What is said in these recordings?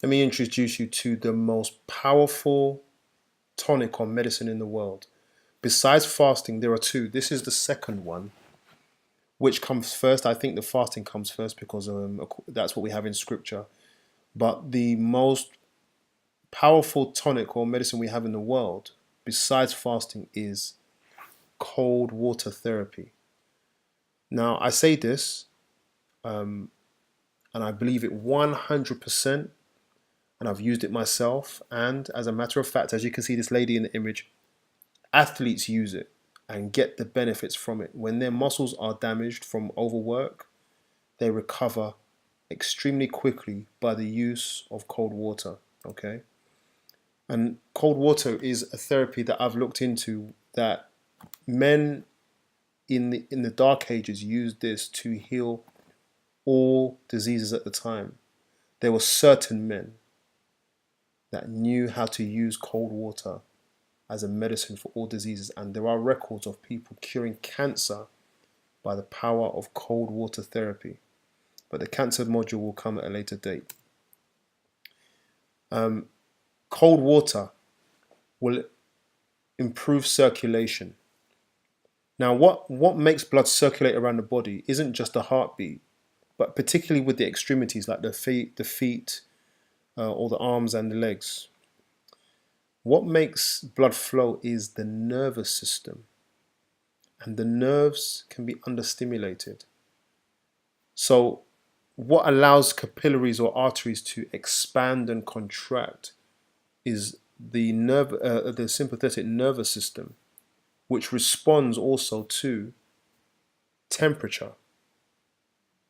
let me introduce you to the most powerful tonic or medicine in the world. Besides fasting, there are two. This is the second one. Which comes first? I think the fasting comes first because that's what we have in scripture. But the most powerful tonic or medicine we have in the world, besides fasting, is cold water therapy. Now, I say this, and I believe it 100%, and I've used it myself. And as a matter of fact, as you can see this lady in the image, athletes use it and get the benefits from it. When their muscles are damaged from overwork, they recover extremely quickly by the use of cold water. Okay. And cold water is a therapy that I've looked into that men in the dark ages used this to heal all diseases at the time. There were certain men that knew how to use cold water as a medicine for all diseases, and there are records of people curing cancer by the power of cold water therapy. But the cancer module will come at a later date. Cold water will improve circulation. Now, what makes blood circulate around the body isn't just the heartbeat, but particularly with the extremities like the feet, or the arms and the legs. What makes blood flow is the nervous system, and the nerves can be understimulated. So, what allows capillaries or arteries to expand and contract is the sympathetic nervous system, which responds also to temperature.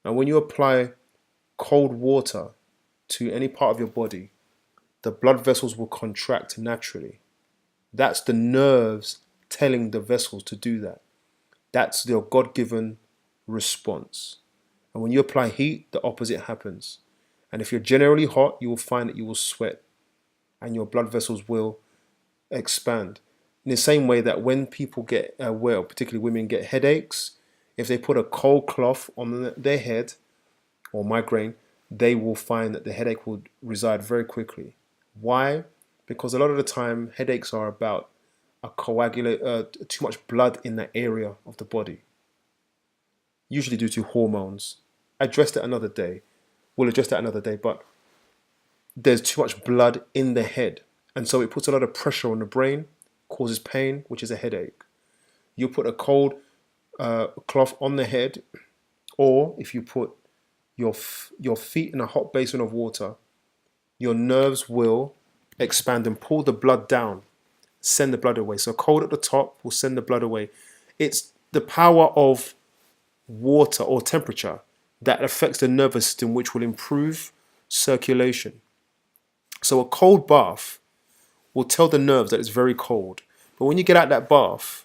Now, when you apply cold water to any part of your body, the blood vessels will contract naturally. That's the nerves telling the vessels to do that. That's their God-given response. And when you apply heat, the opposite happens. And if you're generally hot, you will find that you will sweat and your blood vessels will expand. In the same way that when people get, particularly women get headaches, if they put a cold cloth on their head or migraine, they will find that the headache will reside very quickly. Why? Because a lot of the time headaches are about too much blood in that area of the body, usually due to hormones. I addressed it another day. We'll address that another day, but there's too much blood in the head, and so it puts a lot of pressure on the brain, causes pain, which is a headache. You put a cold cloth on the head, or if you put your feet in a hot basin of water, your nerves will expand and pull the blood down, send the blood away. So cold at the top will send the blood away. It's the power of water or temperature that affects the nervous system, which will improve circulation. So a cold bath will tell the nerves that it's very cold. But when you get out that bath,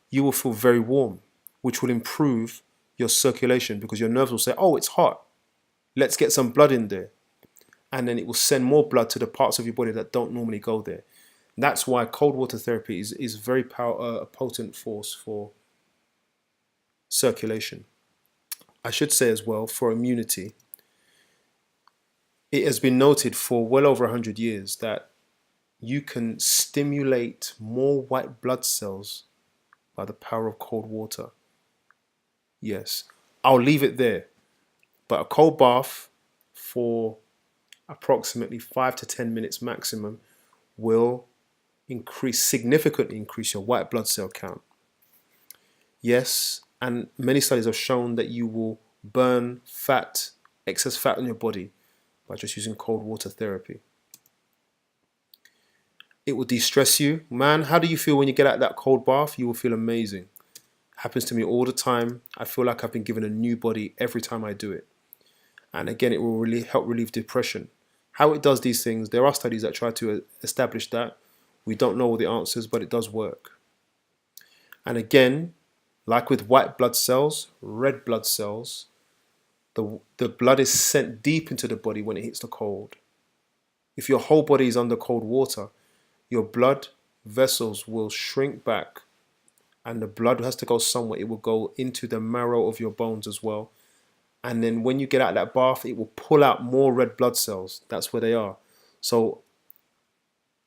you will feel very warm, which will improve your circulation because your nerves will say, oh, it's hot. Let's get some blood in there. And then it will send more blood to the parts of your body that don't normally go there. And that's why cold water therapy is very a potent force for circulation. I should say as well, for immunity, it has been noted for well over 100 years that you can stimulate more white blood cells by the power of cold water. Yes, I'll leave it there. But a cold bath for approximately 5 to 10 minutes maximum will significantly increase your white blood cell count. Yes, and many studies have shown that you will burn excess fat on your body by just using cold water therapy. It will de-stress you. Man, how do you feel when you get out of that cold bath? You will feel amazing. Happens to me all the time. I feel like I've been given a new body every time I do it. And again, it will really help relieve depression. How it does these things, there are studies that try to establish that. We don't know all the answers, but it does work. And again, like with white blood cells, red blood cells, the blood is sent deep into the body when it hits the cold. If your whole body is under cold water, your blood vessels will shrink back and the blood has to go somewhere. It will go into the marrow of your bones as well. And then when you get out of that bath, it will pull out more red blood cells. That's where they are. So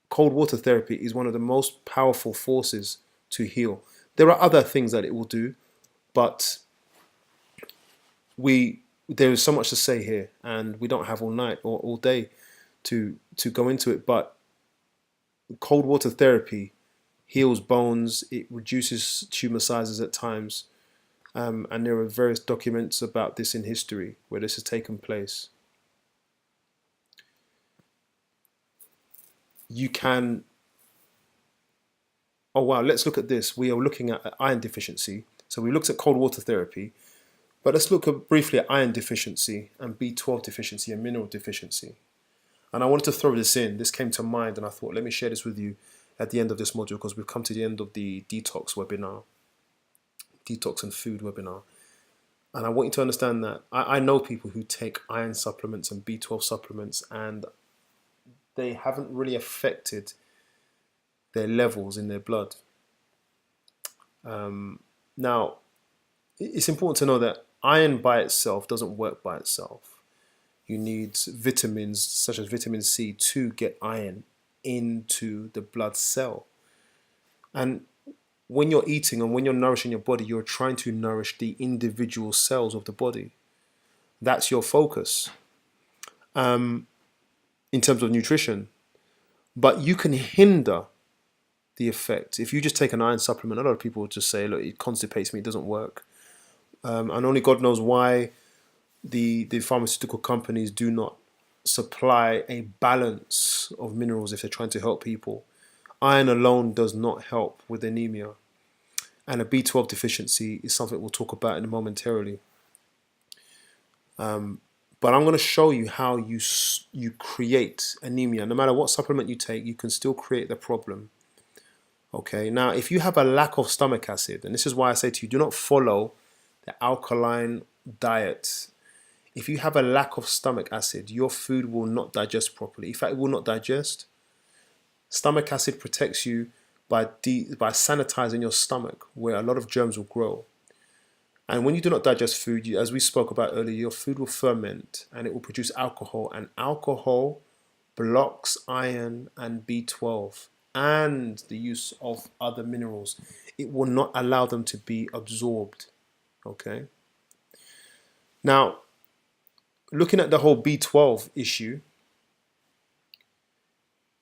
cold water therapy is one of the most powerful forces to heal. There are other things that it will do, but there is so much to say here, and we don't have all night or all day to go into it. But cold water therapy heals bones. It reduces tumor sizes at times, and there are various documents about this in history where this has taken place. You can. Oh wow! Let's look at this. We are looking at iron deficiency. So we looked at cold water therapy, but let's look briefly at iron deficiency and B12 deficiency and mineral deficiency. And I wanted to throw this in. This came to mind, and I thought, let me share this with you at the end of this module, because we've come to the end of the detox webinar, detox and food webinar. And I want you to understand that I know people who take iron supplements and B12 supplements, and they haven't really affected their levels in their blood. Now, it's important to know that iron by itself doesn't work by itself. You need vitamins such as vitamin C to get iron into the blood cell. And when you're eating and when you're nourishing your body, you're trying to nourish the individual cells of the body. That's your focus in terms of nutrition. But you can hinder the effect. If you just take an iron supplement, a lot of people will just say, look, it constipates me, it doesn't work. And only God knows why the pharmaceutical companies do not supply a balance of minerals if they're trying to help people. Iron alone does not help with anemia. And a B12 deficiency is something we'll talk about in momentarily. But I'm going to show you how you create anemia. No matter what supplement you take, you can still create the problem. Okay, now if you have a lack of stomach acid, and this is why I say to you, do not follow the alkaline diet. If you have a lack of stomach acid, your food will not digest properly. In fact, it will not digest. Stomach acid protects you by sanitizing your stomach, where a lot of germs will grow. And when you do not digest food, as we spoke about earlier, your food will ferment and it will produce alcohol. And alcohol blocks iron and B12 and the use of other minerals. It will not allow them to be absorbed. Okay. Now, looking at the whole B12 issue,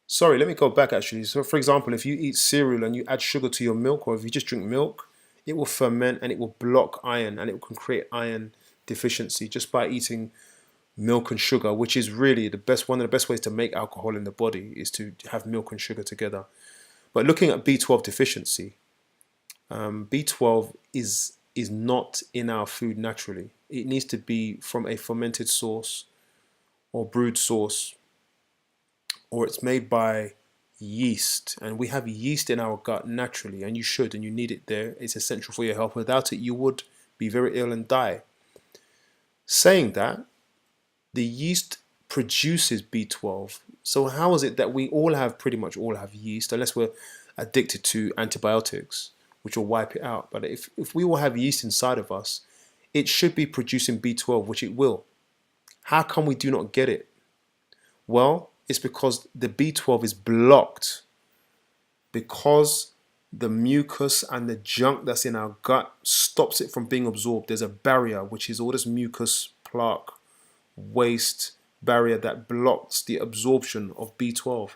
sorry, let me go back actually. So for example, if you eat cereal and you add sugar to your milk, or if you just drink milk, it will ferment and it will block iron, and it can create iron deficiency just by eating milk and sugar, which is really one of the best ways to make alcohol in the body is to have milk and sugar together. But looking at B12 deficiency, B12 is not in our food naturally. It needs to be from a fermented source or brewed source, or it's made by yeast. And we have yeast in our gut naturally, and you should, and you need it there. It's essential for your health. Without it, you would be very ill and die. Saying that, the yeast produces B12. So how is it that we pretty much all have yeast, unless we're addicted to antibiotics, which will wipe it out? But if we all have yeast inside of us, it should be producing B12, which it will. How come we do not get it? Well, it's because the B12 is blocked, because the mucus and the junk that's in our gut stops it from being absorbed. There's a barrier, which is all this mucus, plaque, waste barrier that blocks the absorption of B12.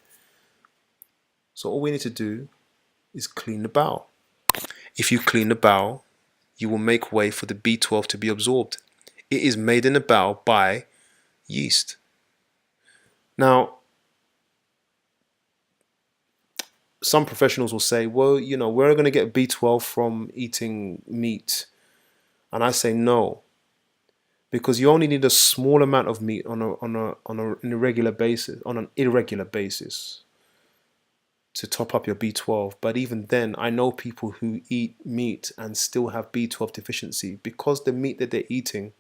So all we need to do is clean the bowel. If you clean the bowel, you will make way for the B12 to be absorbed. It is made in the bowel by yeast. Now, some professionals will say, well, we're going to get B12 from eating meat. And I say no, because you only need a small amount of meat on an irregular basis to top up your B12. But even then, I know people who eat meat and still have B12 deficiency because the meat that they're eating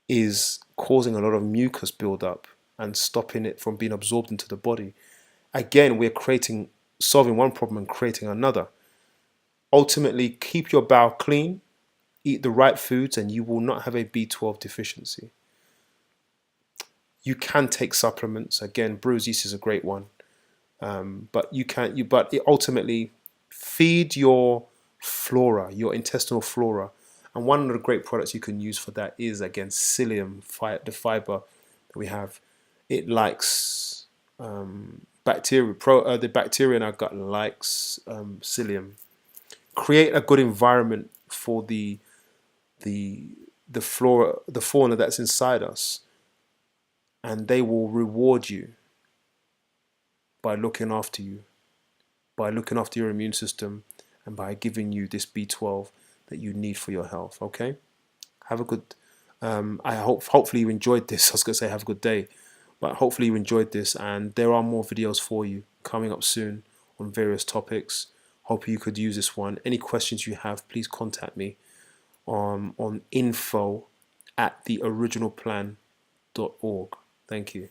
is causing a lot of mucus buildup and stopping it from being absorbed into the body. Again, we're solving one problem and creating another. Ultimately, keep your bowel clean, eat the right foods, and you will not have a B12 deficiency. You can take supplements. Again, Brews Yeast is a great one. But you can't. But it ultimately feed your flora, your intestinal flora. And one of the great products you can use for that is, again, psyllium, the fiber that we have. It likes bacteria. The bacteria in our gut likes psyllium. Create a good environment for the flora, the fauna that's inside us, and they will reward you by looking after you, by looking after your immune system, and by giving you this B12 that you need for your health. Okay, have a good. Hopefully you enjoyed this. I was gonna say have a good day, but hopefully you enjoyed this, and there are more videos for you coming up soon on various topics. Hope you could use this one. Any questions you have, please contact me on info@theoriginalplan.org. Thank you.